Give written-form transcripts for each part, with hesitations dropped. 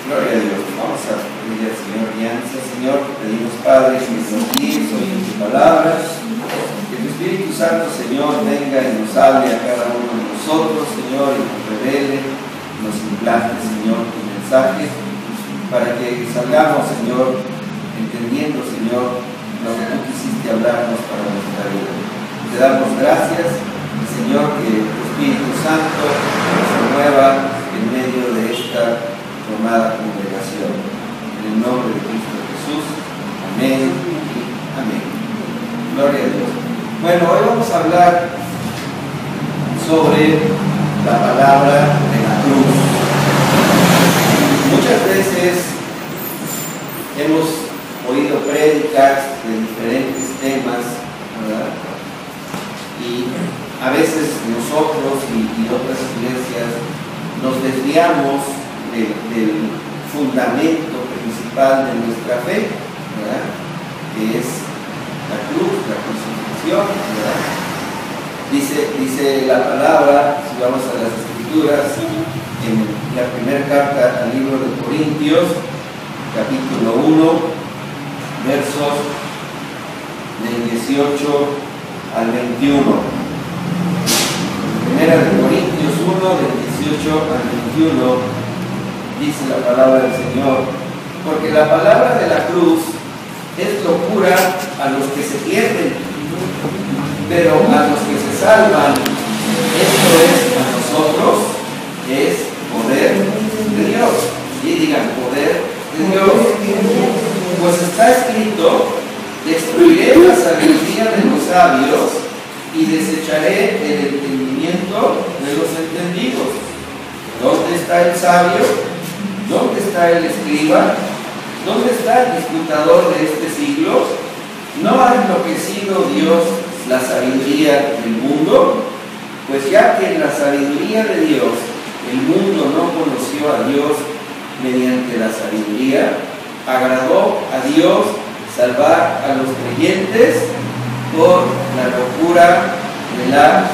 Gloria a Dios. Vamos a pedir al Señor guianza. Señor, te pedimos, Padre, que nos guíes hoy en tus palabras. Que tu Espíritu Santo, Señor, venga y nos hable a cada uno de nosotros, Señor, y nos revele, nos implante, Señor, tu mensaje, para que salgamos, Señor, entendiendo, Señor, lo que tú quisiste hablarnos para nuestra vida. Te damos gracias, Señor, que tu Espíritu Santo se mueva en medio de esta formada congregación. En el nombre de Cristo Jesús. Amén y amén. Gloria a Dios. Bueno, hoy vamos a hablar sobre la palabra de la cruz. Muchas veces hemos oído prédicas de diferentes temas, ¿verdad? Y a veces nosotros y otras iglesias nos desviamos del fundamento principal de nuestra fe, ¿verdad? Que es la cruz, la crucifixión, ¿verdad? Dice la palabra, si vamos a las Escrituras, en la primera carta al libro de Corintios, capítulo 1, versos del 18 al 21. Primera de Corintios 1, del 18 al 21, dice la palabra del Señor: porque la palabra de la cruz es locura a los que se pierden, pero a los que se salvan, esto es a nosotros, es poder de Dios. Y digan, poder de Dios. Pues está escrito: destruiré la sabiduría de los sabios y desecharé el entendimiento de los entendidos. ¿Dónde está el sabio? ¿Dónde está el escriba? ¿Dónde está el disputador de este siglo? ¿No ha enloquecido Dios la sabiduría del mundo? Pues ya que en la sabiduría de Dios el mundo no conoció a Dios mediante la sabiduría, agradó a Dios salvar a los creyentes por la locura de la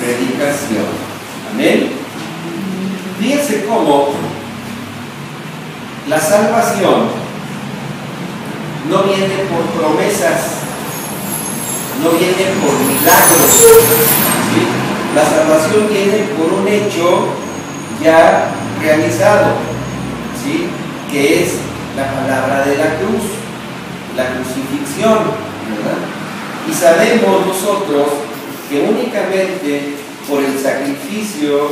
predicación. Amén. Fíjense cómo la salvación no viene por promesas, no viene por milagros, ¿sí? La salvación viene por un hecho ya realizado, ¿sí? Que es la palabra de la cruz, la crucifixión, ¿verdad? Y sabemos nosotros que únicamente por el sacrificio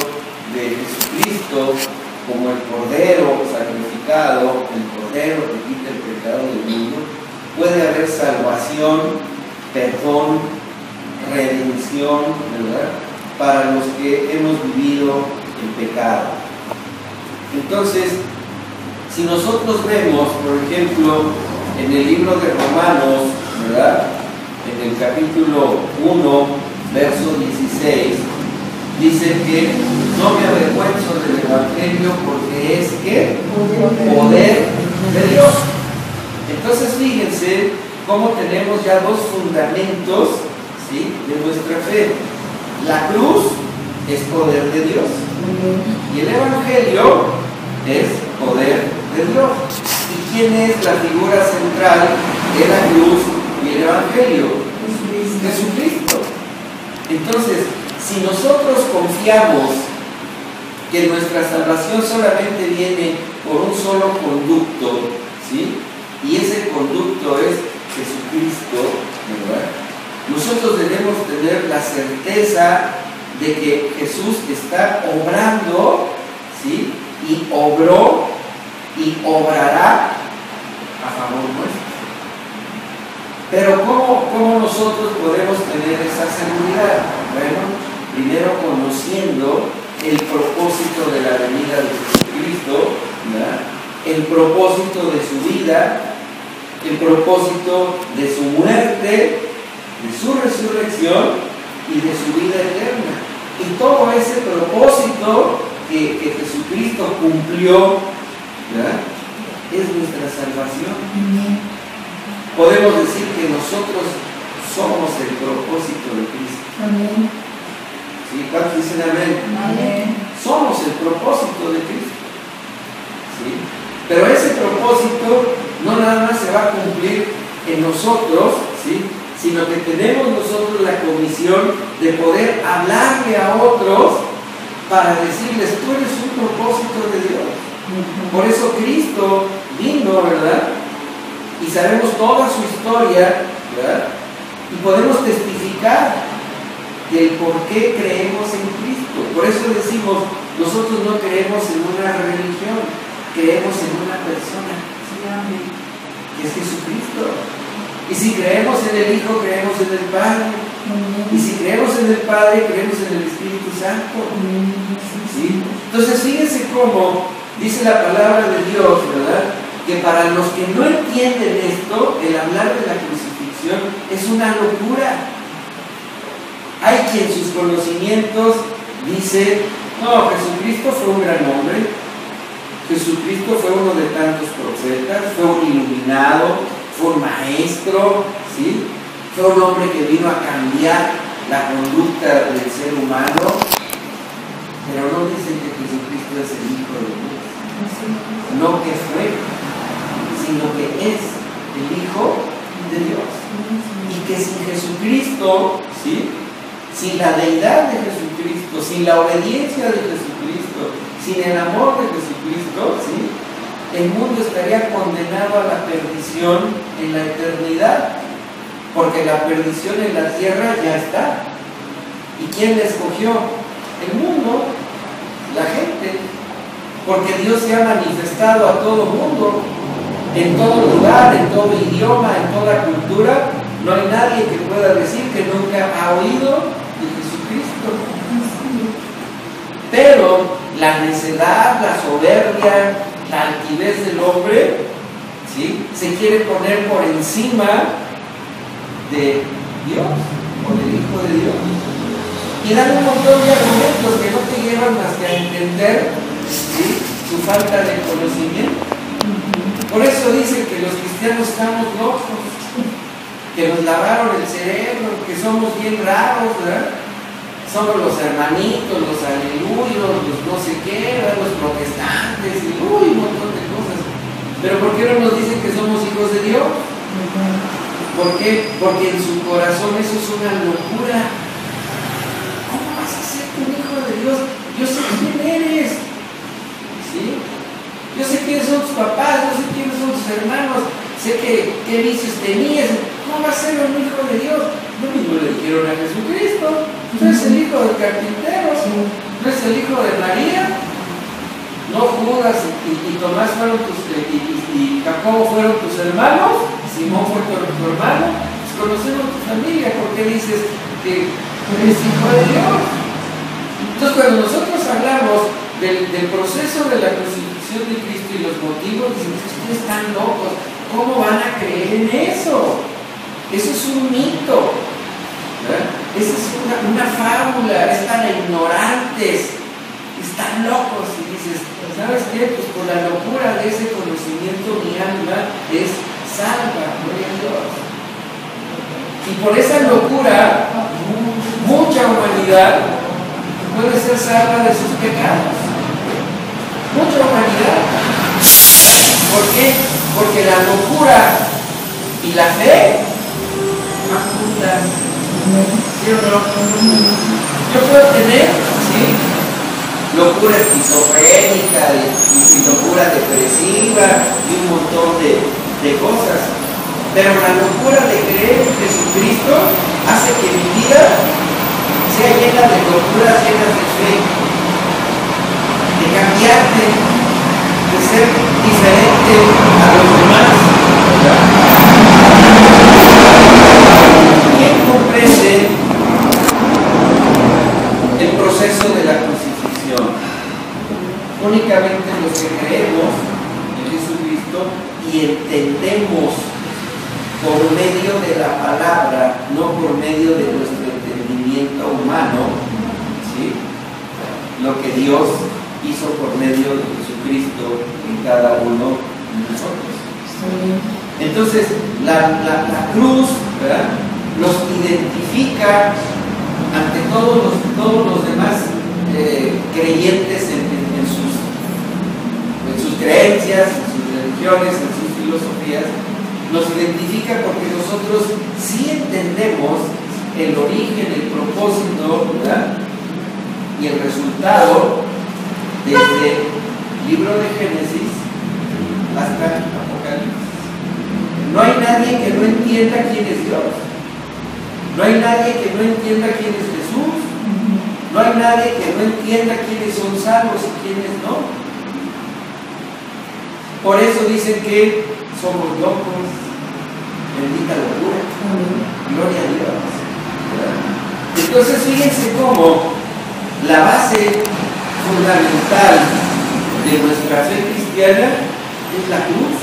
de Jesucristo, como el Cordero sacrificado, el Cordero que quita el pecado del mundo, puede haber salvación, perdón, redención, ¿verdad? Para los que hemos vivido el pecado. Entonces, si nosotros vemos, por ejemplo, en el libro de Romanos, ¿verdad? En el capítulo 1, verso 16, dice que no me avergüenzo del Evangelio porque es que poder de Dios. Entonces fíjense cómo tenemos ya dos fundamentos, ¿sí?, de nuestra fe. La cruz es poder de Dios y el Evangelio es poder de Dios. ¿Y quién es la figura central de la cruz y el Evangelio? Jesucristo. Entonces, si nosotros confiamos que nuestra salvación solamente viene por un solo conducto, ¿sí?, y ese conducto es Jesucristo, ¿verdad?, nosotros debemos tener la certeza de que Jesús está obrando, ¿sí?, y obró y obrará a favor nuestro. Pero ¿cómo nosotros podemos tener esa seguridad? Bueno, primero conociendo el propósito de la venida de Jesucristo, ¿verdad?, el propósito de su vida, el propósito de su muerte, de su resurrección y de su vida eterna. Y todo ese propósito que Jesucristo cumplió, ¿verdad?, es nuestra salvación. Podemos decir que nosotros somos el propósito de Cristo. Amén. ¿Sí? ¿Cuántos dicen amén? Amén. Somos el propósito de Cristo. ¿Sí? Pero ese propósito no nada más se va a cumplir en nosotros, ¿sí?, sino que tenemos nosotros la comisión de poder hablarle a otros para decirles, tú eres un propósito de Dios. Por eso Cristo vino, ¿verdad? Y sabemos toda su historia, ¿verdad? Y podemos testificar del por qué creemos en Cristo. Por eso decimos, nosotros no creemos en una religión, creemos en una persona, que es Jesucristo. Y si creemos en el Hijo, creemos en el Padre. Y si creemos en el Padre, creemos en el Espíritu Santo. ¿Sí? Entonces, fíjense cómo dice la palabra de Dios, ¿verdad?, que para los que no entienden esto, el hablar de la crucifixión es una locura. Hay quien sus conocimientos dice, no, Jesucristo fue un gran hombre, Jesucristo fue uno de tantos profetas, fue un iluminado, fue un maestro, ¿sí?, fue un hombre que vino a cambiar la conducta del ser humano, pero no dicen que Jesucristo es el Hijo de Dios, no que fue, sino que es el Hijo de Dios, y que sin Jesucristo, ¿sí?, sin la deidad de Jesucristo, sin la obediencia de Jesucristo, sin el amor de Jesucristo, ¿sí?, el mundo estaría condenado a la perdición en la eternidad, porque la perdición en la tierra ya está. ¿Y quién la escogió? El mundo, la gente, porque Dios se ha manifestado a todo mundo, en todo lugar, en todo idioma, en toda cultura. No hay nadie que pueda decir que nunca ha oído de Jesucristo. Pero la necedad, la soberbia, la altivez del hombre, ¿sí?, se quiere poner por encima de Dios o del Hijo de Dios, y dan un montón de argumentos que no te llevan más que a entender, ¿sí?, su falta de conocimiento. Por eso dicen que los cristianos estamos locos, que nos lavaron el cerebro, que somos bien raros, ¿verdad? Somos los hermanitos, los aleluyos, los no sé qué, ¿verdad?, los protestantes, y un montón de cosas. Pero ¿por qué no nos dicen que somos hijos de Dios? ¿Por qué? Porque en su corazón eso es una locura. ¿Cómo vas a ser un hijo de Dios? Yo sé quién eres, ¿sí? Yo sé quiénes son tus papás, yo sé quiénes son tus hermanos, sé qué vicios tenías. ¿Cómo vas a ser un hijo de Dios? Lo mismo le dijeron a Jesucristo. Tú eres el hijo del carpintero, tú eres el hijo de María. No Judas y Tomás fueron y Jacobo fueron tus hermanos, Simón fue tu hermano. Pues conocemos tu familia. ¿Por qué dices que eres hijo de Dios? Entonces, cuando nosotros hablamos del proceso de la crucifixión de Cristo y los motivos, dicen, ustedes están locos, ¿cómo van a creer en eso? Eso es un mito, ¿verdad? Esa es una fábula, es para ignorantes, están locos. Y dices, ¿sabes qué? Pues por la locura de ese conocimiento mi alma es salva, gloria a Dios. Y por esa locura, mucha humanidad puede ser salva de sus pecados. Mucha humanidad. ¿Por qué? Porque la locura y la fe van juntas. ¿Sí o no? Yo puedo tener, ¿sí?, locura esquizofrénica y locura depresiva y un montón de cosas, pero la locura de creer en Jesucristo hace que mi vida sea llena de locuras, llenas de fe, de cambiarte, de ser diferente a los demás. ¿Quién comprende el proceso de la crucifixión? Únicamente los que creemos en Jesucristo y entendemos por medio de la palabra, no por medio de nuestro entendimiento humano, ¿sí?, lo que Dios hizo por medio de Jesucristo en cada uno de nosotros. Entonces, la cruz, ¿verdad?, nos identifica ante todos los demás creyentes en sus creencias, en sus religiones, en sus filosofías, nos identifica porque nosotros sí entendemos el origen, el propósito, ¿verdad? Y el resultado desde el libro de Génesis hasta Apocalipsis. No hay nadie que no entienda quién es Dios. No hay nadie que no entienda quién es Jesús. No hay nadie que no entienda quiénes son salvos y quiénes no. Por eso dicen que somos locos. Bendita locura. Gloria a Dios. Entonces fíjense cómo la base fundamental de nuestra fe cristiana es la cruz.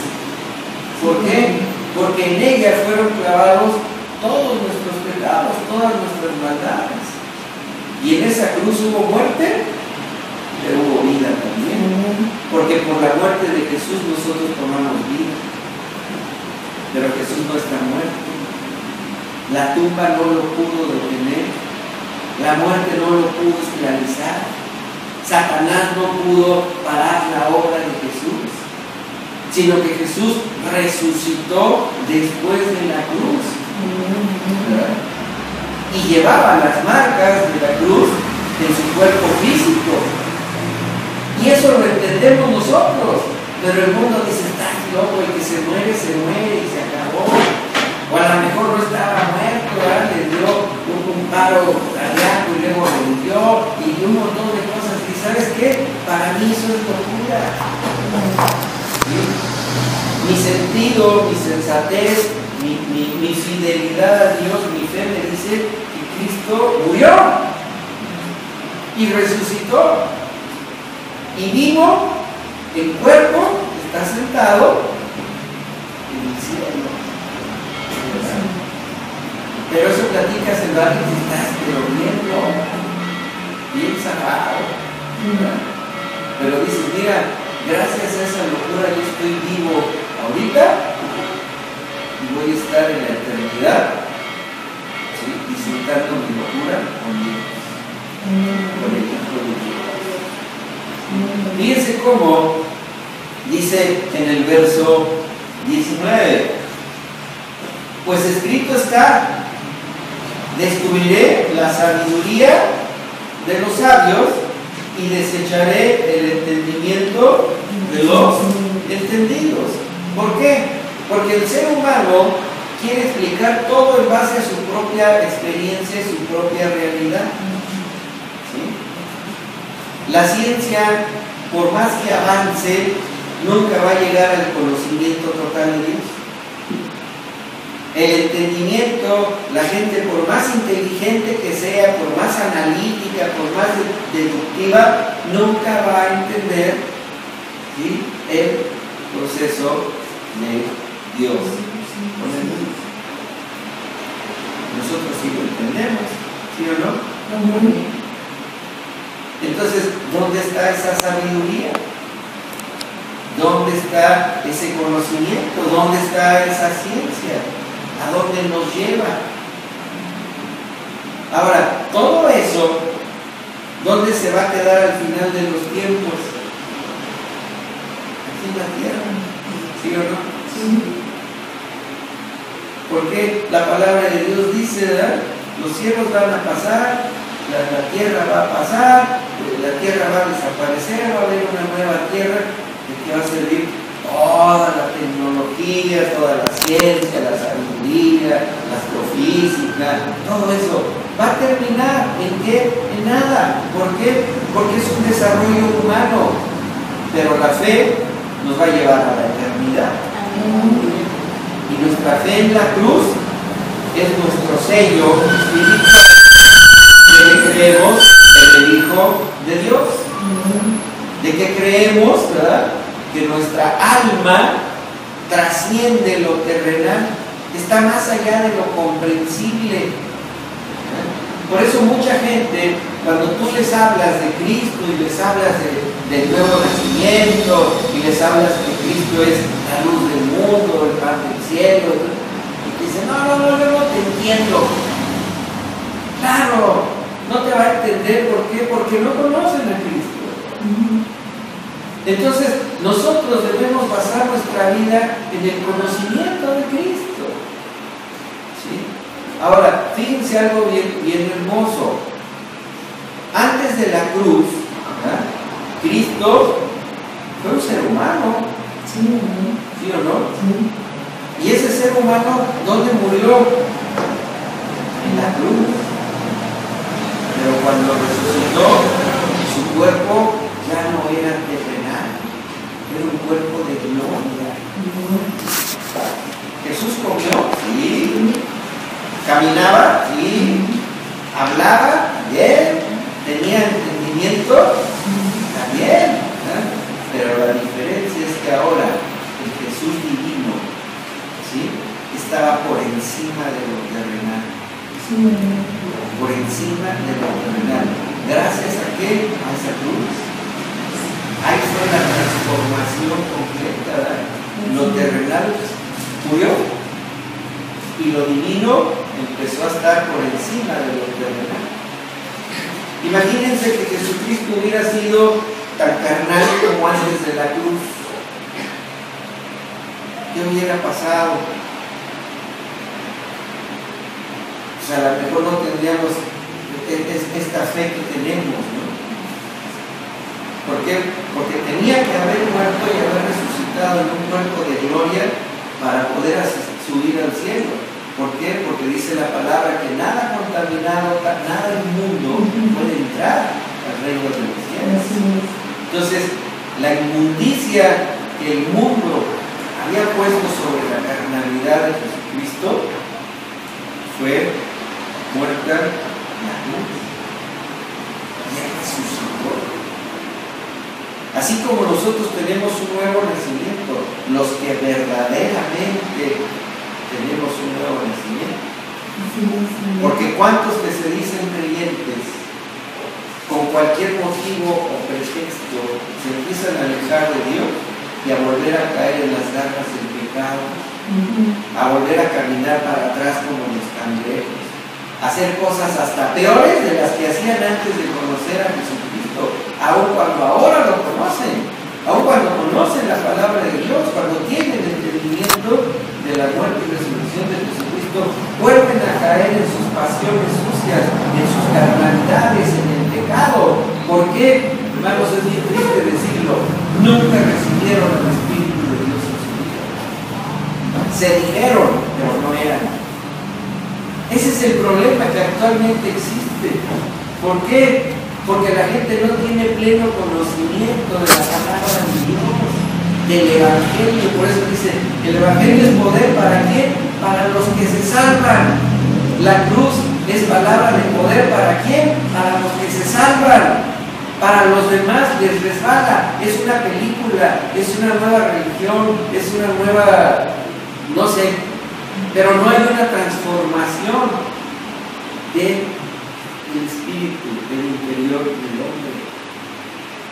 ¿Por qué? Porque en ella fueron clavados todos nuestros pecados, todas nuestras maldades. Y en esa cruz hubo muerte, pero hubo vida también. Porque por la muerte de Jesús nosotros tomamos vida. Pero Jesús no está muerto. La tumba no lo pudo detener. La muerte no lo pudo esclavizar. Satanás no pudo parar la obra de Jesús. Sino que Jesús resucitó después de la cruz. ¿Verdad? Y llevaba las marcas de la cruz en su cuerpo físico. Y eso lo entendemos nosotros. Pero el mundo dice, estás loco, el que se muere y se acabó. O a lo mejor no estaba muerto, ¿verdad? Le dio un paro cardíaco y luego murió y un montón de cosas. ¿Y sabes qué? Para mí eso es locura. ¿Sí? Mi sentido, mi sensatez, mi fidelidad a Dios, mi fe me dice que Cristo murió y resucitó y vivo en cuerpo, está sentado en el cielo. Pero eso platicas en varios que estás bien cerrado. Pero dices, mira, gracias a esa locura yo estoy vivo ahorita y voy a estar en la eternidad, ¿sí? Disfrutando mi locura con Dios, con el Hijo de Dios. Fíjense cómo dice en el verso 19, pues escrito está, descubriré la sabiduría de los sabios y desecharé el entendimiento de los entendidos. ¿Por qué? Porque el ser humano quiere explicar todo en base a su propia experiencia, su propia realidad. ¿Sí? La ciencia, por más que avance, nunca va a llegar al conocimiento total de Dios. El entendimiento, la gente por más inteligente que sea, por más analítica, por más deductiva, nunca va a entender, ¿sí?, el proceso de Dios. Nosotros sí lo entendemos, ¿sí o no? Entonces, ¿dónde está esa sabiduría? ¿Dónde está ese conocimiento? ¿Dónde está esa ciencia? ¿A dónde nos lleva? Ahora, todo eso, ¿dónde se va a quedar al final de los tiempos? Aquí en la tierra, ¿sí o no? Sí. Porque la palabra de Dios dice, ¿verdad? Los cielos van a pasar, la tierra va a pasar, la tierra va a desaparecer, va a haber una nueva tierra que va a servir toda la tecnología, toda la ciencia, la sabiduría, la astrofísica, todo eso va a terminar. ¿En qué? En nada. ¿Por qué? Porque es un desarrollo humano, pero la fe nos va a llevar a la eternidad. Y nuestra fe en la cruz es nuestro sello espiritual de que creemos en el Hijo de Dios, de que creemos, ¿verdad?, que nuestra alma trasciende lo terrenal, está más allá de lo comprensible. Por eso mucha gente, cuando tú les hablas de Cristo y les hablas del nuevo nacimiento y les hablas que Cristo es la luz del mundo, el pan del cielo, y te dicen, no te entiendo. Claro, no te va a entender. ¿Por qué? Porque no conocen a Cristo. Entonces, nosotros debemos basar nuestra vida en el conocimiento de Cristo. ¿Sí? Ahora, fíjense algo bien hermoso. Antes de la cruz, ¿verdad? Cristo fue un ser humano. Sí, ¿Sí o no? sí. Y ese ser humano, ¿dónde murió? En la cruz. Pero cuando resucitó, su cuerpo ya no era terrenal, era un cuerpo de gloria. Jesús comió, sí. Caminaba, sí. Hablaba, bien. Tenía entendimiento, también. Pero la diferencia es que ahora el Jesús divino, ¿sí?, estaba por encima de lo terrenal. Sí. Por encima de lo terrenal. ¿Gracias a qué? A esa cruz. Ahí fue la transformación completa, ¿verdad? Lo terrenal murió y lo divino empezó a estar por encima de lo terrenal. Imagínense que Jesucristo hubiera sido tan carnal como antes de la cruz. ¿Qué hubiera pasado? Pues a lo mejor no tendríamos esta fe que tenemos, ¿no? ¿Por qué? Porque tenía que haber muerto y haber resucitado en un cuerpo de gloria para poder subir al cielo. ¿Por qué? Porque dice la palabra que nada contaminado, nada inmundo puede entrar al reino de los cielos. Entonces, la inmundicia que el mundo había puesto sobre la carnalidad de Jesucristo fue muerta en la cruz. Y Él resucitó. Así como nosotros tenemos un nuevo nacimiento, los que verdaderamente tenemos un nuevo nacimiento. Porque ¿cuántos que se dicen creyentes, con cualquier motivo o pretexto, se empiezan a alejar de Dios y a volver a caer en las garras del pecado, a volver a caminar para atrás como los cangrejos, a hacer cosas hasta peores de las que hacían antes de conocer a Jesucristo, aun cuando ahora lo conocen, aun cuando conocen la palabra de Dios, cuando tienen entendimiento de la muerte y resurrección de Jesucristo, vuelven a caer en sus pasiones sucias, en sus carnalidades, en el pecado. ¿Por qué? Hermanos, es bien triste decirlo, nunca recibieron el Espíritu de Dios en su vida. Se dijeron, pero no eran. Ese es el problema que actualmente existe. ¿Por qué? Porque la gente no tiene pleno conocimiento de la palabra de Dios, del Evangelio. Por eso dice, el Evangelio es poder, ¿para qué? Para los que se salvan. La cruz es palabra de poder, ¿para quién? Para los que se salvan. Para los demás les resbala. Es una película, es una nueva religión, es una nueva, no sé, pero no hay una transformación del espíritu, del interior del hombre.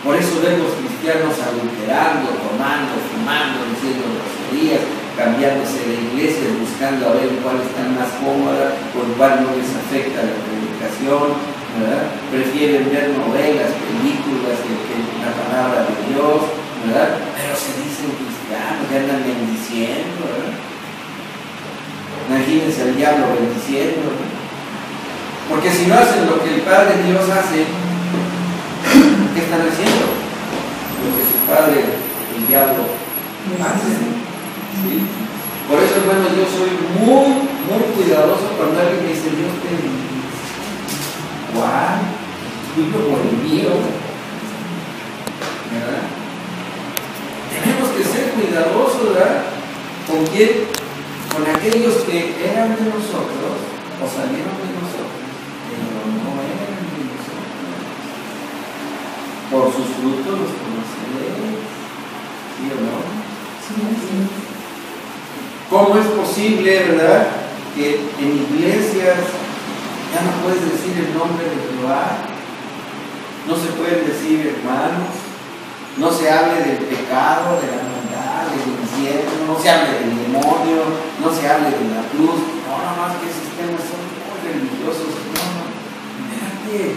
Por eso vemos cristianos adulterando, tomando, fumando, diciendo groserías, cambiándose de iglesias, buscando a ver cuál está más cómoda, con cuál no les afecta la predicación, ¿verdad? Prefieren ver novelas, películas que la palabra de Dios, ¿verdad? Pero se dicen cristianos, que andan bendiciendo, ¿verdad? Imagínense al diablo bendiciendo, ¿verdad? Porque si no hacen lo que el Padre Dios hace, ¿qué están haciendo? Lo que su Padre, el diablo, hace. ¿Sí? Por eso, hermanos, yo soy muy, muy cuidadoso cuando alguien me dice, Dios te bendiga. ¡Guau! Vivo por el mío. ¿Verdad? Tenemos que ser cuidadosos, ¿verdad? ¿Con quién? Con aquellos que eran de nosotros o salieron de nosotros, pero no eran de nosotros. Por sus frutos los conoceréis. ¿Sí o no? Sí. ¿Cómo es posible, verdad, que en iglesias ya no puedes decir el nombre de Jehová? No se pueden decir hermanos, no se hable del pecado, de la maldad, del infierno, no se hable del demonio, no se hable de la cruz. No, más que esos temas son muy religiosos. No, espérate.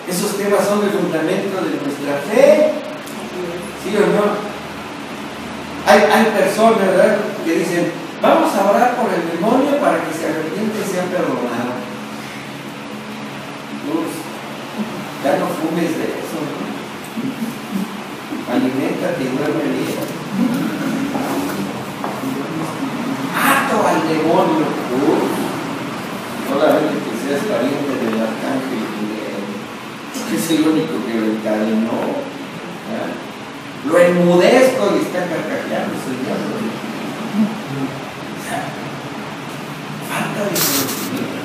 Esos temas son el fundamento de nuestra fe. ¿Sí o no? Hay personas, ¿verdad?, que dicen, vamos a orar por el demonio para que se arrepiente y sea perdonado. Pues, ya no fumes de eso, ¿no? Aliméntate y duerme bien. ¡Ato al demonio! Solamente que seas pariente del arcángel Miguel, que es el único que lo encadenó. ¿Ya? Lo enmudezco y está carcajeando el diablo. O sea, falta de conocimiento.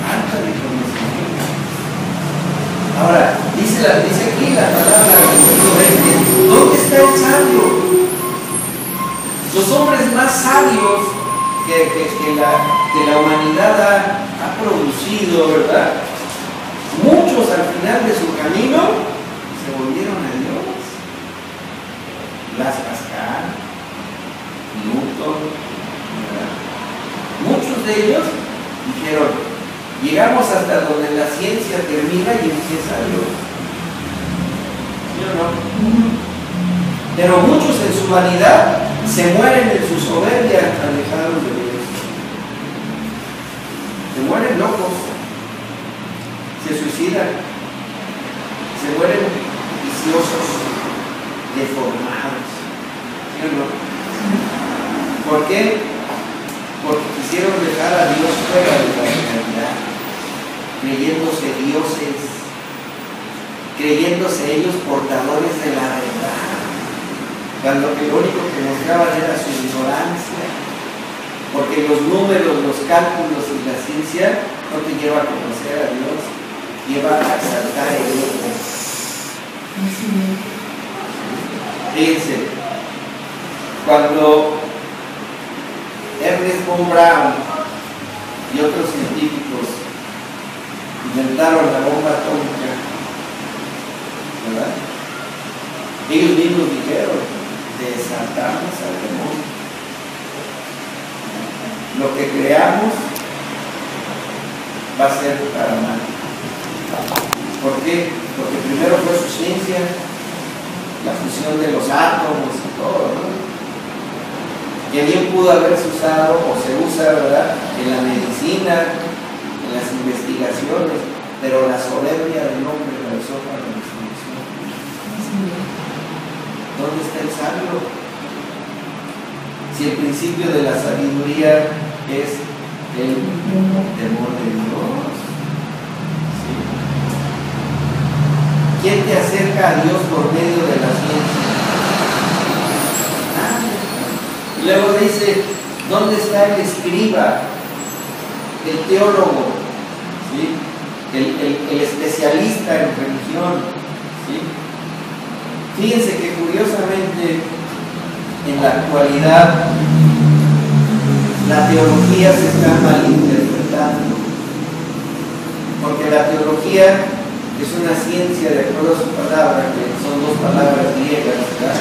Falta de conocimiento. Ahora, dice aquí la palabra del versículo 20, ¿dónde está el sabio? Los hombres más sabios que la humanidad ha producido, ¿verdad? Muchos al final de su camino se volvieron a Dios. Blas Pascal, Newton, ¿verdad? Muchos de ellos dijeron, llegamos hasta donde la ciencia termina y empieza Dios. ¿Sí o no? Pero muchos en su vanidad se mueren en su soberbia alejados de Dios. Se mueren locos, se suicidan, se mueren viciosos, deformados. ¿Sí o no? ¿Por qué? Porque quisieron dejar a Dios fuera de la eternidad, creyéndose dioses, creyéndose ellos portadores de la verdad, cuando que lo único que mostraban era su ignorancia, porque los números, los cálculos y la ciencia no te lleva a conocer a Dios, lleva a exaltar el ego. Fíjense, cuando Ernest von Braun y otros científicos inventaron la bomba atómica, ¿verdad? Ellos mismos dijeron, desatamos al demonio. Lo que creamos va a ser para mal. ¿Por qué? Porque primero fue su ciencia, la fusión de los átomos y todo, ¿no? Que bien pudo haberse usado o se usa, ¿verdad?, en la medicina, en las investigaciones, pero la soberbia del hombre la usó para la destrucción. ¿Dónde está el sabio? Si el principio de la sabiduría es el temor de Dios. ¿Sí? ¿Quién te acerca a Dios por medio de la ciencia? Luego dice, ¿dónde está el escriba, el teólogo, ¿sí?, el especialista en religión? ¿Sí? Fíjense que curiosamente en la actualidad la teología se está malinterpretando, porque la teología es una ciencia de acuerdo a su palabra, que son dos palabras griegas, ¿verdad?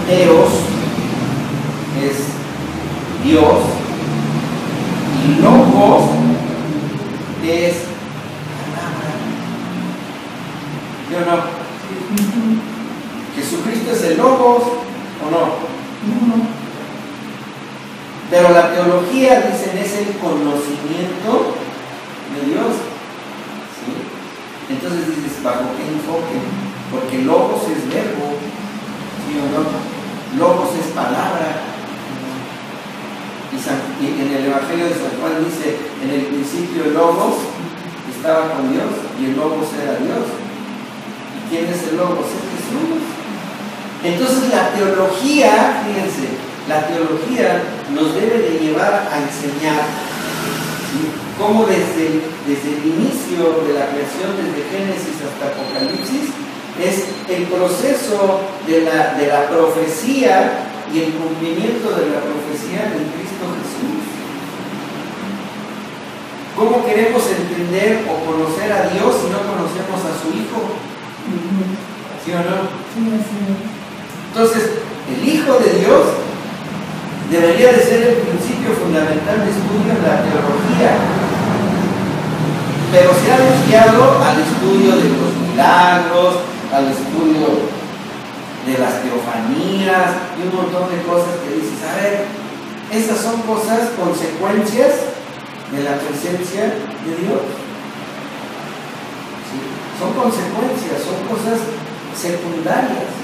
Theos es Dios y logos es palabra. ¿Sí o no? ¿Jesucristo es el logos o no? Pero la teología, dicen, es el conocimiento de Dios. ¿Sí? Entonces dices, ¿bajo qué enfoque? Porque logos es verbo, ¿sí o no? Logos es palabra. Y en el Evangelio de San Juan dice, en el principio el logos estaba con Dios y el logos era Dios. ¿Y quién es el logos? Es Jesús. Entonces la teología, fíjense, la teología nos debe de llevar a enseñar, ¿sí?, cómo desde el inicio de la creación, desde Génesis hasta Apocalipsis, es el proceso de la profecía y el cumplimiento de la profecía en Cristo Jesús. ¿Cómo queremos entender o conocer a Dios si no conocemos a su Hijo? ¿Sí o no? Entonces, el Hijo de Dios debería de ser el principio fundamental de estudio en la teología, pero se ha desviado al estudio de los milagros, al estudio de las teofanías y un montón de cosas que dices, a ver, esas son cosas, consecuencias de la presencia de Dios. ¿Sí? Son consecuencias, son cosas secundarias.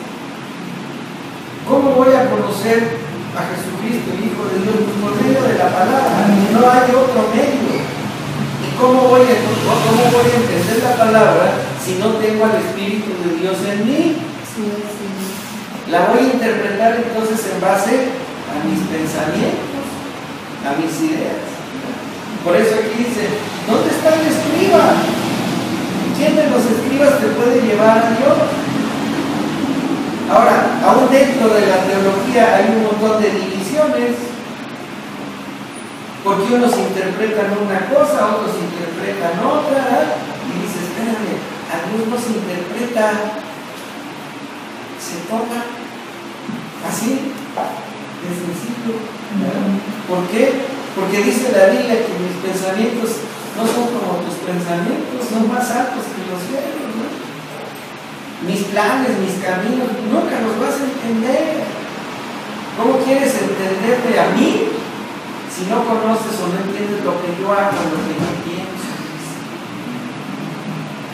¿Cómo voy a conocer a Jesucristo, el Hijo de Dios? Pues por medio de la palabra, no hay otro medio. ¿Y cómo voy a entender la palabra si no tengo al Espíritu de Dios en mí? La voy a interpretar entonces en base a mis pensamientos, a mis ideas. Por eso aquí dice, ¿dónde está el escriba? ¿Quién de los escribas te puede llevar a Dios? Ahora, aún dentro de la teología hay un montón de divisiones, porque unos interpretan una cosa, otros interpretan otra, y dices, espérame, a Dios no se interpreta, se toma así, de sencillo. ¿Por qué? Porque dice la Biblia que mis pensamientos no son como tus pensamientos, son más altos que los cielos, ¿no? Mis planes, mis caminos, nunca los vas a entender. ¿Cómo quieres entenderme a mí si no conoces o no entiendes lo que yo hago, lo que yo pienso?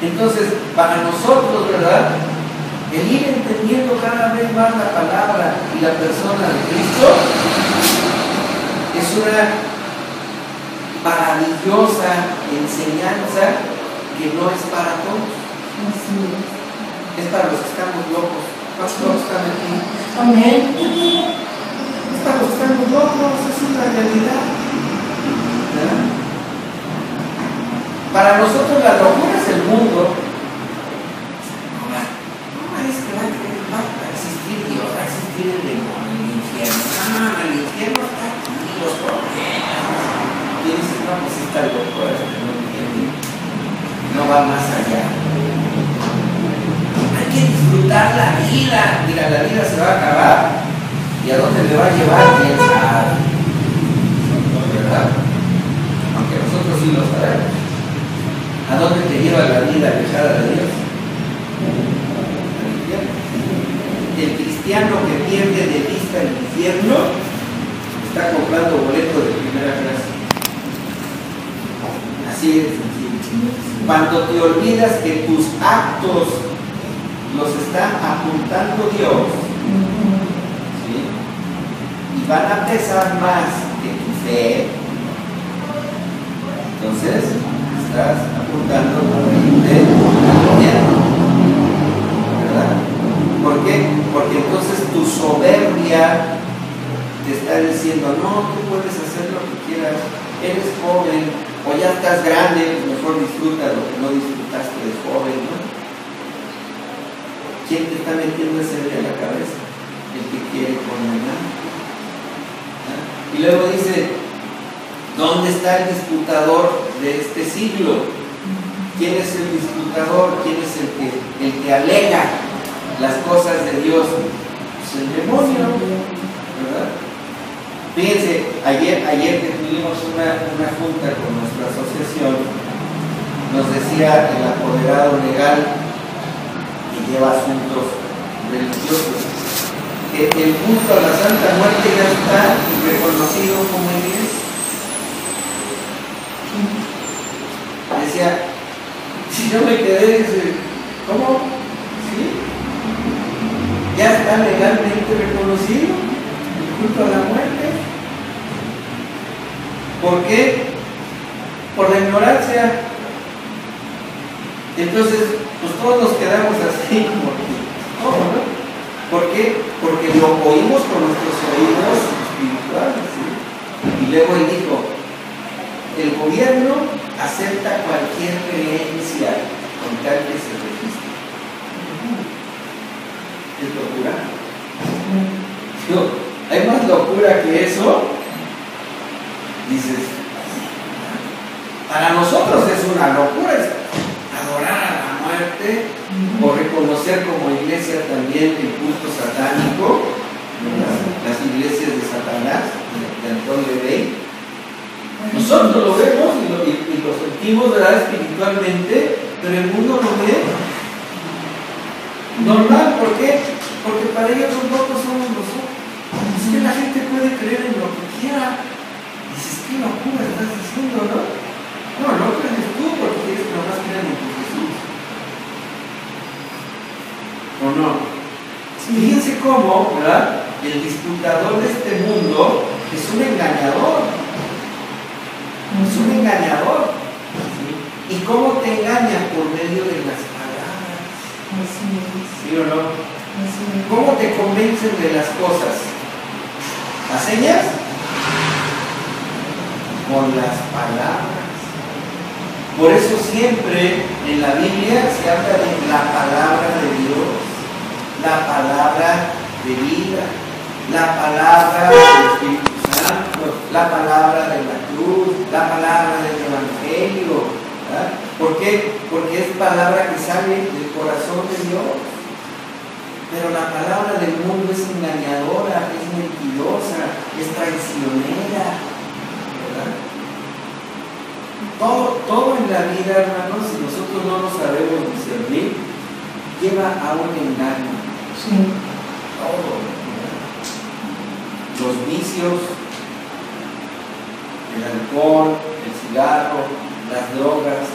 Entonces, para nosotros, ¿verdad?, el ir entendiendo cada vez más la palabra y la persona de Cristo es una maravillosa enseñanza que no es para todos. Es para los que estamos locos. ¿Cuántos locos están aquí? Amén. Es para los que estamos locos, esa es la realidad. ¿Verdad? Para nosotros la locura es el mundo. Es que va a existir Dios, va a existir el demonio, el infierno. El infierno está aquí, los problemas. Y dices, no, pues está loco, no entiende. No va más allá. Hay que disfrutar la vida. Mira, la vida se va a acabar. ¿Y a dónde me va a llevar? ¿Quién sabe? ¿Verdad? Aunque nosotros sí lo sabemos. ¿A dónde te lleva la vida alejada de Dios? El cristiano que pierde de vista el infierno está comprando boleto de primera clase. Así es sencillo. Cuando te olvidas que tus actos los está apuntando Dios, ¿sí?, y van a pesar más que tu fe, entonces estás apuntando a irte al infierno. ¿Verdad? ¿Por qué? Porque entonces tu soberbia te está diciendo, no, tú puedes hacer lo que quieras, eres joven, o ya estás grande, pues mejor disfruta lo que no disfrutaste de joven, ¿no? ¿Quién te está metiendo esa idea en la cabeza? El que quiere condenar. ¿Ah? Y luego dice, ¿dónde está el disputador de este siglo? ¿Quién es el disputador? ¿Quién es el que alega las cosas de Dios? Pues el demonio, ¿verdad? Fíjense, ayer que tuvimos una junta con nuestra asociación, nos decía el apoderado legal que lleva asuntos religiosos que el culto a la Santa Muerte ya está reconocido como iglesia. Decía, si yo me quedé, ¿cómo? ¿Sí? Ya está legalmente reconocido el culto a la muerte. ¿Por qué? Por la ignorancia. Entonces, pues todos nos quedamos así como, ¿cómo, no? ¿Por qué? Porque lo oímos con nuestros oídos espirituales, ¿sí? Y luego él dijo, el gobierno acepta cualquier creencia con tal que se registre. Es locura. Digo, ¿hay más locura que eso? Dices, para nosotros es una locura, es adorar a la muerte o reconocer como iglesia también el culto satánico, las iglesias de Satanás, de Antón Levey. Nosotros lo vemos y lo sentimos, ¿verdad?, espiritualmente, pero el mundo lo ve. Normal, ¿por qué? Porque para ellos los locos somos nosotros. Es que la gente puede creer en lo que quiera. Dices, qué locura estás diciendo, ¿no? No crees tú porque quieres que nomás crean en tu Jesús. ¿O no? Fíjense cómo, ¿verdad? El disputador de este mundo es un engañador. Es un engañador. ¿Sí? ¿Y cómo te engaña? Por medio de las palabras. ¿Sí o no? ¿Cómo te convencen de las cosas? ¿Las señas? Con las palabras. Por eso siempre en la Biblia se habla de la palabra de Dios, la palabra de vida, la palabra del Espíritu Santo, la palabra de la cruz, la palabra del Evangelio. ¿Verdad? ¿Por qué? Porque es palabra que sale del corazón de Dios. Pero la palabra del mundo es engañadora, es mentirosa, es traicionera. ¿Verdad? Todo en la vida, hermanos, si nosotros no lo sabemos discernir, lleva a un engaño. Sí. Todo. ¿Verdad? Los vicios, el alcohol, el cigarro, las drogas,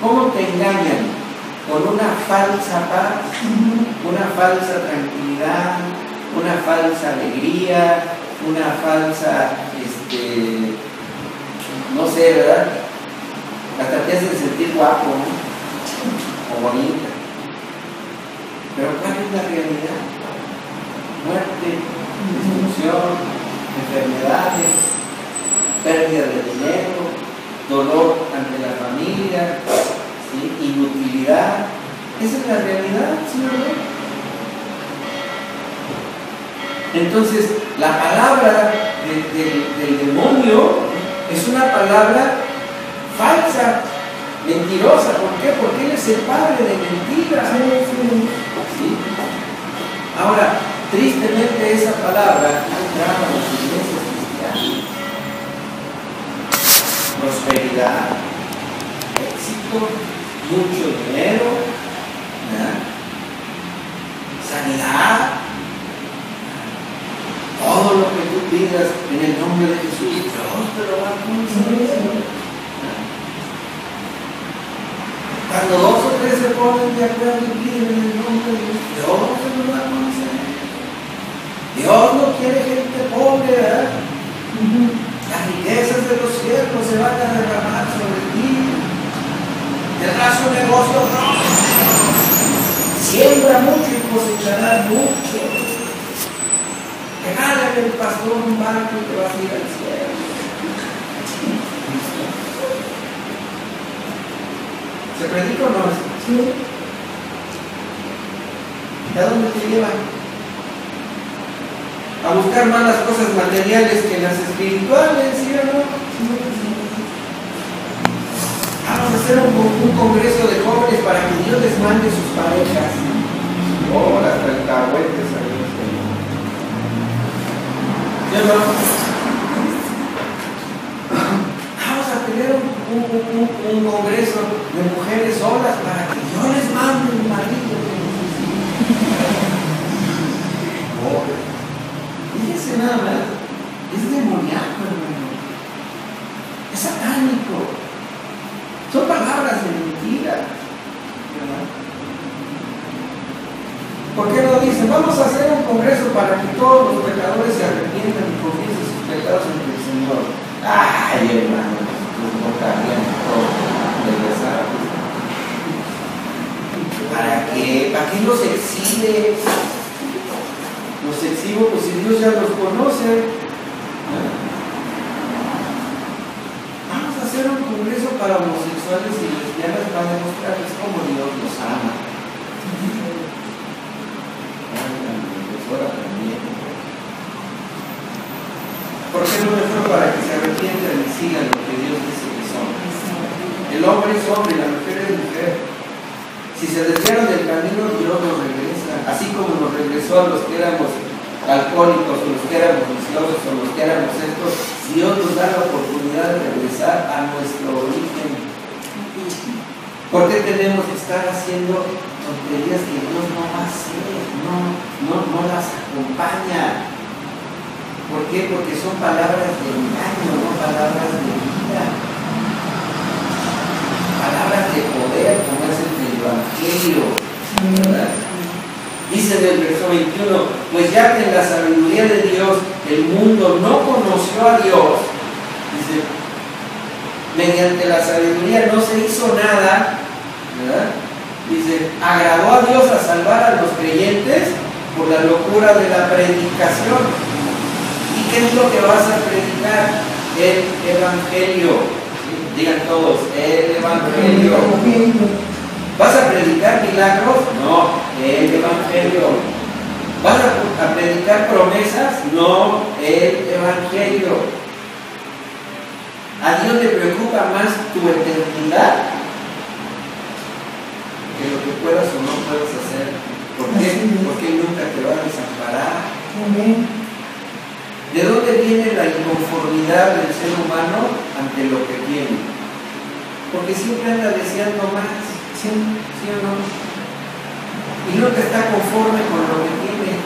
¿cómo te engañan? Con una falsa paz, una falsa tranquilidad, una falsa alegría, una falsa, no sé, ¿verdad? Hasta te hacen sentir guapo, ¿no? O bonita. Pero ¿cuál es la realidad? Muerte, destrucción, enfermedades, pérdida de dinero, dolor ante la familia, ¿sí? Inutilidad. Esa es la realidad, ¿sí o no? Entonces, la palabra del demonio es una palabra falsa, mentirosa. ¿Por qué? Porque él es el padre de mentiras. ¿Sí? Ahora, tristemente esa palabra ha entrado a las iglesias cristianas. Prosperidad, éxito, mucho dinero, ¿verdad? Sanidad, todo lo que tú pidas en el nombre de Jesús, Dios te lo va a conceder. Cuando dos o tres se ponen de acuerdo y piden en el nombre de Dios, Dios se lo va a conceder. Dios no quiere gente pobre, ¿verdad? Las riquezas de los cielos se van a derramar sobre ti. Tendrás un negocio próspero. Siembra mucho y cosecharás mucho. Regálale el pastor un barco y te vas a ir al cielo. ¿Se predica o no? Sí. ¿Y a dónde te llevan? A buscar más las cosas materiales que las espirituales, ¿sí o no? Vamos a hacer un congreso de jóvenes para que Dios les mande sus parejas. Oh, las cacahuetes, ¿sí o no? Vamos a tener un congreso de mujeres solas para que Dios les mande un marido. Fíjense nada más, es demoníaco, hermano. Es satánico. Son palabras de mentira. ¿Por qué no dicen, vamos a hacer un congreso para que todos los pecadores se arrepientan y confiesen sus pecados ante el Señor? Ay, hermano, no cabían todos regresar. ¿Para qué? ¿Para qué los exhibe? Los exhibo, pues si Dios ya los conoce. Vamos a hacer un congreso para homosexuales y lesbianas para demostrarles cómo Dios los ama. ¿Por qué no mejor para que se arrepientan y sigan lo que Dios dice que son? El hombre es hombre y la mujer es mujer. Si se desviaron del camino, Dios nos regresa. Así como nos regresó a los que éramos alcohólicos, o los que éramos viciosos, o los que éramos estos, Dios nos da la oportunidad de regresar a nuestro origen. ¿Por qué tenemos que estar haciendo tonterías que Dios no va a hacer, no las acompaña. ¿Por qué? Porque son palabras de engaño, no palabras de vida. Palabras de poder, como es el del Evangelio, ¿verdad? Dice en el verso 21, pues ya que en la sabiduría de Dios el mundo no conoció a Dios, dice, mediante la sabiduría no se hizo nada, ¿verdad? Dice, agradó a Dios a salvar a los creyentes por la locura de la predicación. ¿Y qué es lo que vas a predicar? El Evangelio. ¿Sí? Digan todos, el Evangelio. ¿Vas a predicar milagros? No, el Evangelio. ¿Vas a predicar promesas? No, el Evangelio. ¿A Dios le preocupa más tu eternidad que lo que puedas o no puedas hacer? ¿Por qué? Porque Él nunca te va a desamparar. ¿De dónde viene la inconformidad del ser humano ante lo que tiene? Porque siempre anda deseando más. ¿Sí o no? Y nunca está conforme con lo que tiene.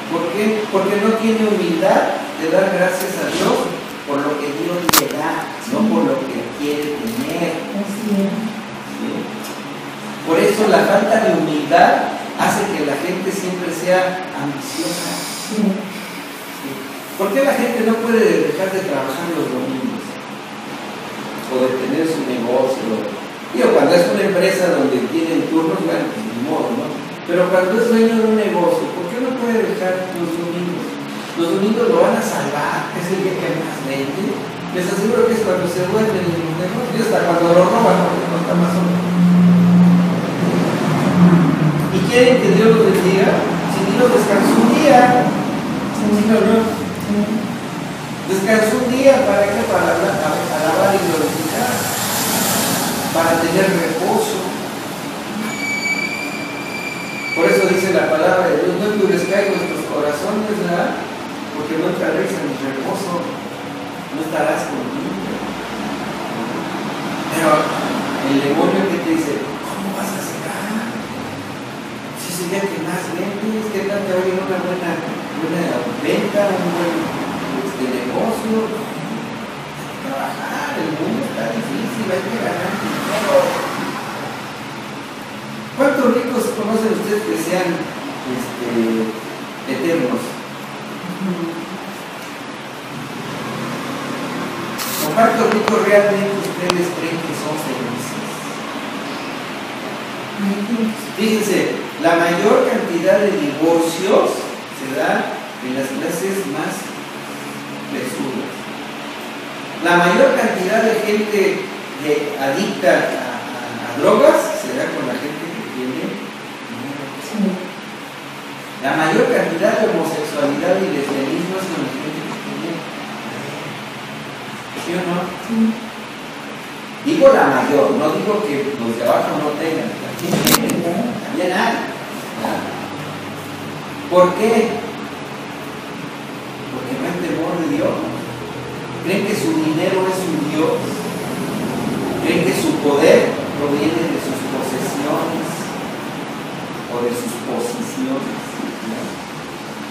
¿Por qué? Porque no tiene humildad de dar gracias a Dios por lo que Dios le da, no por lo que quiere tener. ¿Sí? Por eso la falta de humildad hace que la gente siempre sea ambiciosa. ¿Sí? ¿Por qué la gente no puede dejar de trabajar los domingos? O de tener su negocio. Digo, cuando es una empresa donde tienen turnos, bueno, pues ni modo, ¿no? Pero cuando es dueño de un negocio, ¿por qué no puede dejar los domingos? Los domingos lo van a salvar, es el día que más vende. Les aseguro que es cuando se duermen en los negocios, hasta cuando lo roban, porque no está más solo. ¿Y quieren que Dios los bendiga? Si Dios descansó un día, ¿sí o no? Descansó un día, ¿para qué? Para alabar y glorificar. Para tener reposo. Por eso dice la palabra de Dios, no endurezcáis vuestros corazones, ¿verdad? Porque no entraréis en mi reposo, no estarás conmigo. Pero el demonio que te dice, ¿cómo vas a cegar? Si es el día que más vendes, ¿qué tal te va a ir una buena venta, un buen negocio? Trabajar, el mundo está difícil, hay que ganar dinero. ¿Cuántos ricos conocen ustedes que sean eternos? ¿O cuántos ricos realmente ustedes creen que son felices? Fíjense, la mayor cantidad de divorcios se da en las clases más presuras. La mayor cantidad de gente adicta a drogas se da con la gente que tiene dinero. Sí. La mayor cantidad de homosexualidad y lesbianismo es con la gente que tiene dinero. ¿Sí o no? Sí. Digo la mayor, no digo que los de abajo no tengan. También hay. ¿Por qué? Porque no hay temor de Dios. ¿Creen que su dinero es un Dios? ¿Creen que su poder proviene de sus posesiones o de sus posiciones? ¿No?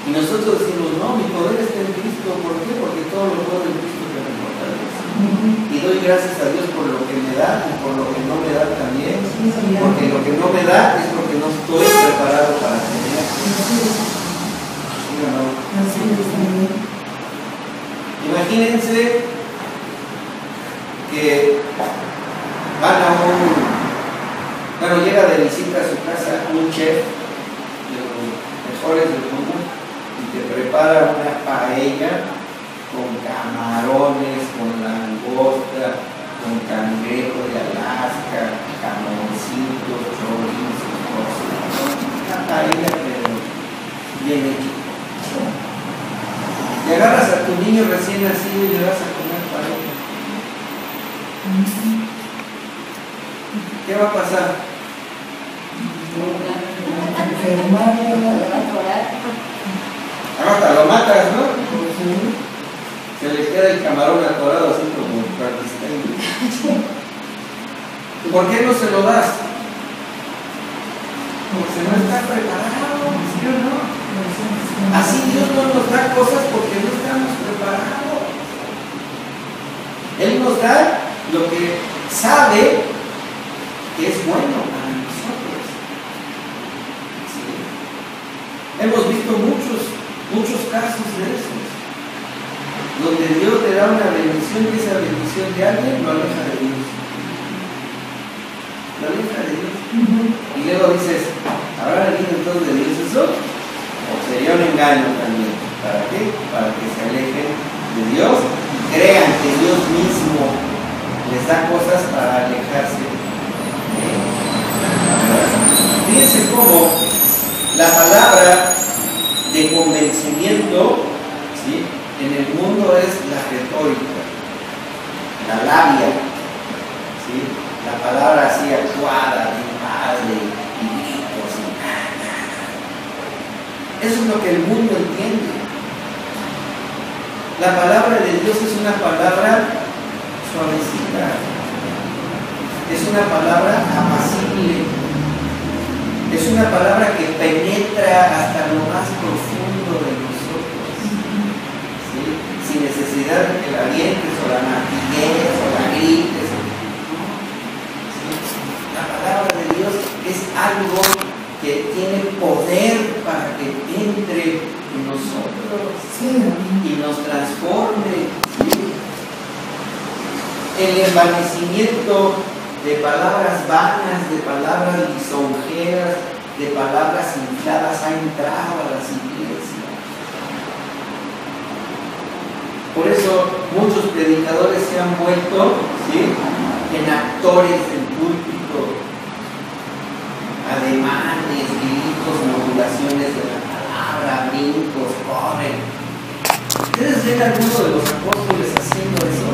Y nosotros decimos, no, mi poder está en Cristo. ¿Por qué? Porque todo lo puedo en Cristo que me fortalece. Y doy gracias a Dios por lo que me da y por lo que no me da también. Porque lo que no me da es porque no estoy preparado para tener. ¿Sí o no? Imagínense que llega de visita a su casa un chef de los mejores del mundo y te prepara una paella con camarones, con langosta, con cangrejo de Alaska, camoncitos, chorizos, cosas. Una paella pero bien hecha. Y agarras a tu niño recién nacido y le vas a comer paella. ¿Qué va a pasar? Hasta lo matas, ¿no? Se les queda el camarón atorado así como Frankenstein. ¿Por qué no se lo das? porque no está preparado, ¿sí o no? Así Dios no nos da cosas porque no estamos preparados. Él nos da lo que sabe que es bueno para nosotros. ¿Sí? Hemos visto muchos casos de esos, donde Dios le da una bendición y esa bendición de alguien lo aleja de Dios. Lo aleja de Dios. Y luego dices, ¿habrá venido entonces de Dios eso? O sería un engaño también. ¿Para qué? Para que se alejen de Dios y crean que Dios mismo les da cosas para alejarse. Fíjense cómo la palabra de convencimiento, ¿sí?, en el mundo es la retórica, la labia, ¿sí?, la palabra así actuada, de padre, y gritos, y eso es lo que el mundo entiende. La palabra de Dios es una palabra suavecita, es una palabra apacible, es una palabra que penetra hasta lo más profundo de nosotros, ¿sí?, sin necesidad de que la avientes o la martillees o la grites. ¿Sí? La palabra de Dios es algo que tiene poder para que entre en nosotros, ¿sí?, y nos transforme. ¿Sí? El envanecimiento de palabras vanas, de palabras lisonjeras, de palabras infladas ha entrado a las iglesias. Por eso muchos predicadores se han vuelto, ¿sí?, en actores del púlpito, ademanes, gritos, modulaciones de la palabra, brincos, corren. ¿Ustedes ven a alguno de los apóstoles haciendo eso?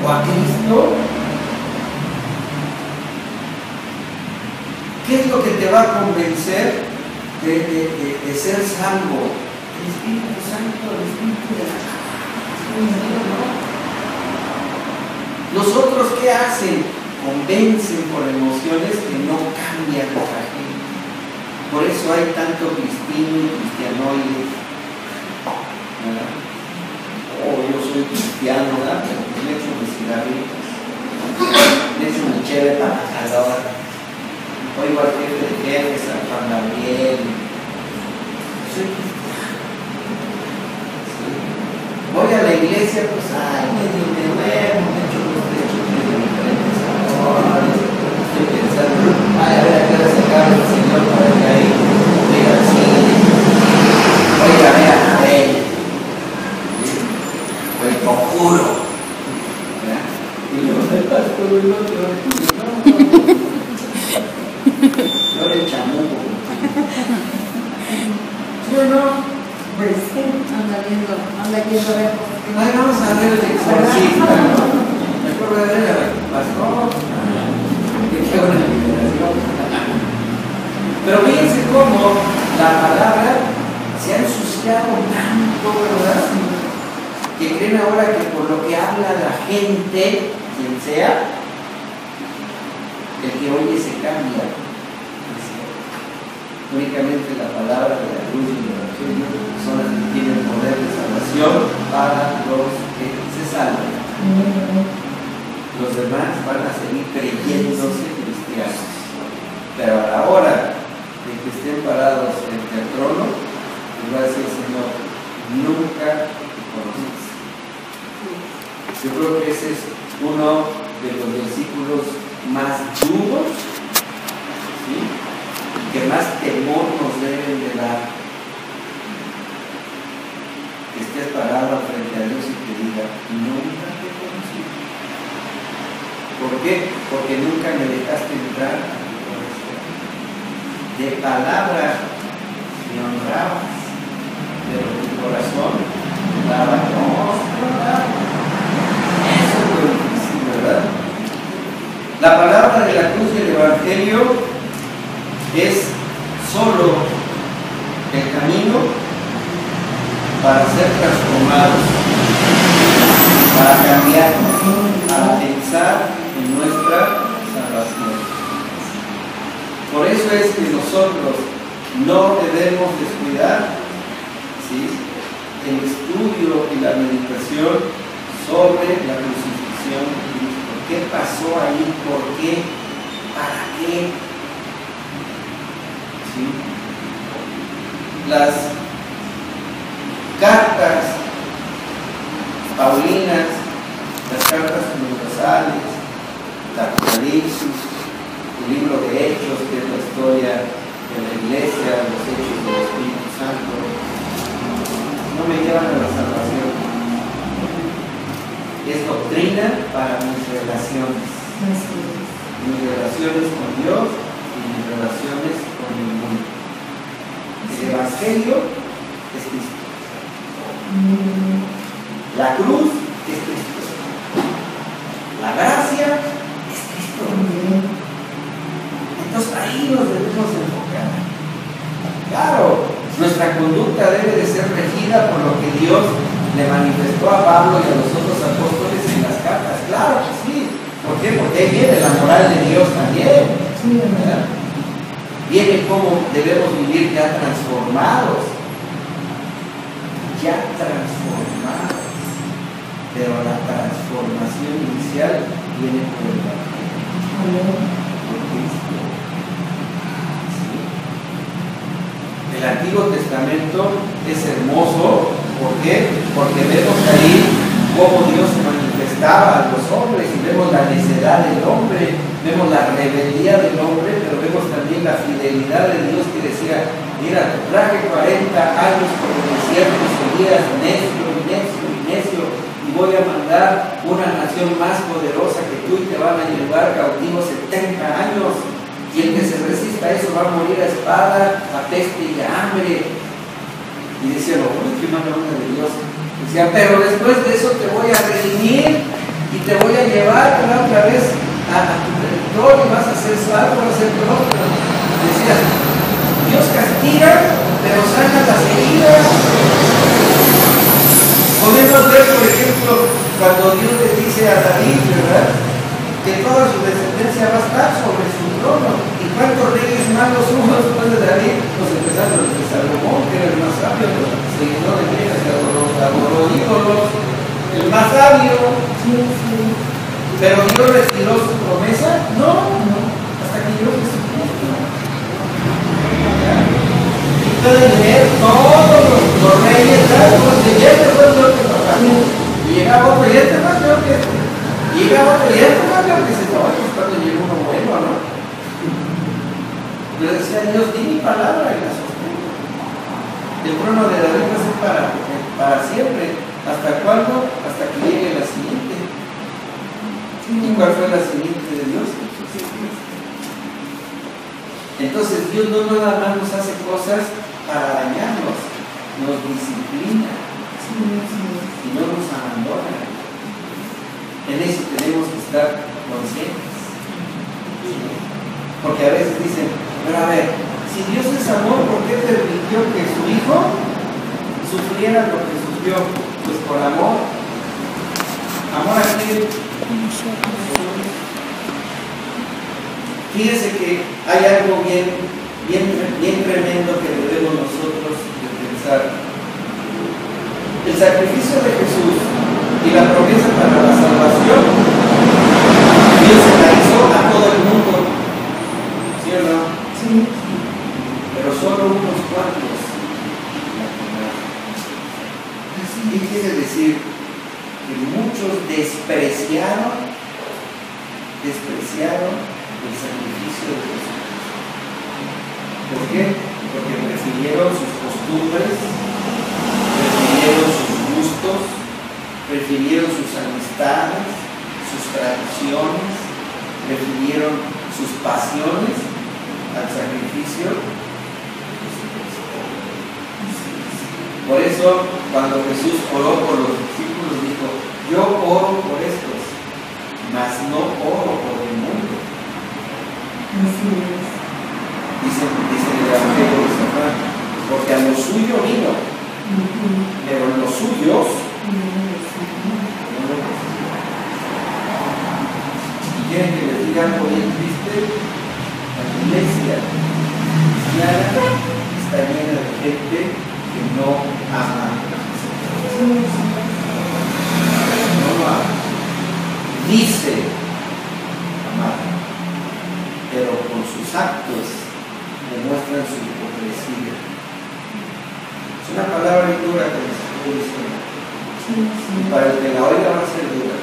¿O a Cristo? ¿Qué es lo que te va a convencer de ser salvo? El Espíritu Santo, el Espíritu de la casa. ¿Los otros qué hacen? Convencen por emociones que no cambian la gente. Por eso hay tanto cristiano y cristianoide. ¿Verdad? Oh, yo soy cristiano, ¿verdad? Pero me echo mis cigarritos, me echo mi chévere para la calor. Oigo al jefe de jefes, a Juan Gabriel. Soy cristiano. ¿Sí? Voy a la iglesia, pues, ay, medio me duermo, me echo los techos de diferentes sabores. Estoy pensando, ay, a ver a qué hora se acaba el Señor para que ahí venga al cine. Voy a ver a Abel. O el Conjuro. ¿Verdad? Y luego el pastor y el otro. Yo le chamuco. ¿Sí o no? Pues sí, anda viendo ver. Ay, vamos a ver el exorcista. Mejor voy a ver al pastor. Qué buena liberación. Pero fíjense cómo la palabra se ha ensuciado tanto, ¿verdad? Que creen ahora que por lo que habla la gente, quien sea, el que oye se cambia. Únicamente la palabra de la luz y el evangelio son las que tienen poder de salvación para los que se salvan. Los demás van a seguir creyéndose cristianos, pero a la hora de que estén parados frente al trono, les va a decir el Señor, nunca te conocí. Yo creo que ese es uno de los versículos más duros, ¿sí?, que más temor nos deben de dar. Que estés parado frente a Dios y te diga, nunca te conocí. ¿Por qué? Porque nunca me dejaste entrar a tu corazón. De palabra me honrabas, pero tu corazón daba cosas. Eso es lo difícil, ¿verdad? La palabra de la cruz del Evangelio es solo el camino para ser transformados, para cambiar, para pensar en nuestra salvación. Por eso es que nosotros no debemos descuidar, ¿sí?, el estudio y la meditación sobre la crucifixión de Cristo. ¿Qué pasó ahí? ¿Por qué? ¿Para qué? ¿Sí? Las cartas paulinas, las cartas universales, la Apocalipsis, el libro de Hechos, que es la historia de la iglesia, los hechos del Espíritu Santo, no me llevan a la salvación. Es doctrina para mis relaciones. Mis relaciones con Dios y mis relaciones con el mundo. El Evangelio es Cristo. La cruz es Cristo. La gracia es Cristo. Entonces ahí nos debemos enfocar. Claro, nuestra conducta debe de ser regida por lo que Dios le manifestó a Pablo y a los otros apóstoles en las cartas. Claro que sí. ¿Por qué? Porque ahí viene la moral de Dios también. ¿Verdad? Viene cómo debemos vivir ya transformados. Ya transformados. Pero la transformación inicial viene por el Evangelio. Por Cristo. El Antiguo Testamento es hermoso. ¿Por qué? Porque vemos ahí cómo Dios se manifestaba a los hombres y vemos la necedad del hombre, vemos la rebeldía del hombre, pero vemos también la fidelidad de Dios que decía: mira, te traje 40 años por el desierto y seguías necio, y voy a mandar una nación más poderosa que tú y te van a llevar cautivo 70 años. Y el que se resista a eso va a morir a espada, a peste y a hambre. Y decía, uy, qué mala onda de Dios. Decía, pero después de eso te voy a redimir y te voy a llevar otra vez a tu territorio y vas a ser salvo, vas a ser próspero. Decía, Dios castiga, pero sana las heridas. Podemos ver, por ejemplo, cuando Dios le dice a David, ¿verdad?, que toda su descendencia va a estar sobre su trono. ¿Y cuántos reyes malos hubo después de David? Pues empezando desde Salomón, que era el más sabio, seguidor de Dios, adoró ídolos, el más sabio. Pero Dios retiró su promesa. No, hasta que llegó Jesucristo. Y pueden leer todos los reyes, y este fue lo que pasó. Y llegaba otro, y este más peor que este. Llega otro y este más peor que se estaba cuando llegó uno bueno, ¿no? Pero decía Dios, di mi palabra y la sostengo. El trono de David va a ser para siempre. ¿Hasta cuándo? Hasta que llegue la siguiente. ¿Y cuál fue la siguiente de Dios? Entonces Dios no nada más nos hace cosas para dañarnos, nos disciplina y no nos abandona. En eso tenemos que estar conscientes. Porque a veces dicen, pero a ver, si Dios es amor, ¿por qué permitió que su hijo sufriera lo que sufrió? Pues por amor. ¿Amor a quién? Fíjense que hay algo bien tremendo que debemos nosotros de pensar. El sacrificio de Jesús y la promesa para la salvación, Dios se la hizo a todo el mundo, ¿sí o no? Sí. Pero solo unos cuantos la tomaron. ¿Qué quiere decir? Que muchos despreciaron el sacrificio de Jesús. ¿Por qué? Porque prefirieron sus costumbres, prefirieron sus gustos, prefirieron sus amistades, sus tradiciones, prefirieron sus pasiones al sacrificio. Por eso, cuando Jesús oró por los discípulos, dijo: yo oro por estos, mas no oro por el mundo. Dice el Evangelio de San Juan, porque a lo suyo vino, pero los suyos y quieren que les diga algo bien triste. La iglesia gente que no ama a Jesús. No lo ama. Dice amar, pero con sus actos demuestran su hipocresía. Es una palabra muy dura que les estoy diciendo. Y para el que la oiga va a ser dura.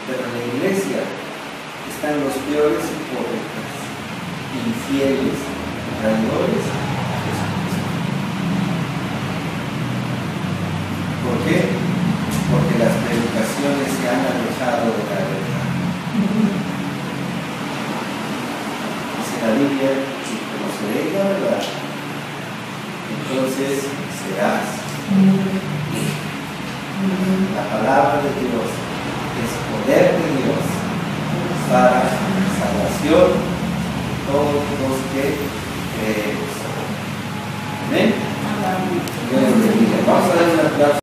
Pero en la iglesia están los peores hipócritas, infieles, traidores a Jesucristo. ¿Por qué? Porque las predicaciones se han alejado de la verdad. Dice la Biblia, si conoceréis la verdad, entonces serás. La palabra de Dios es poder de Dios para salvación de todos los que creemos. Amén. Dios les bendiga. Vamos a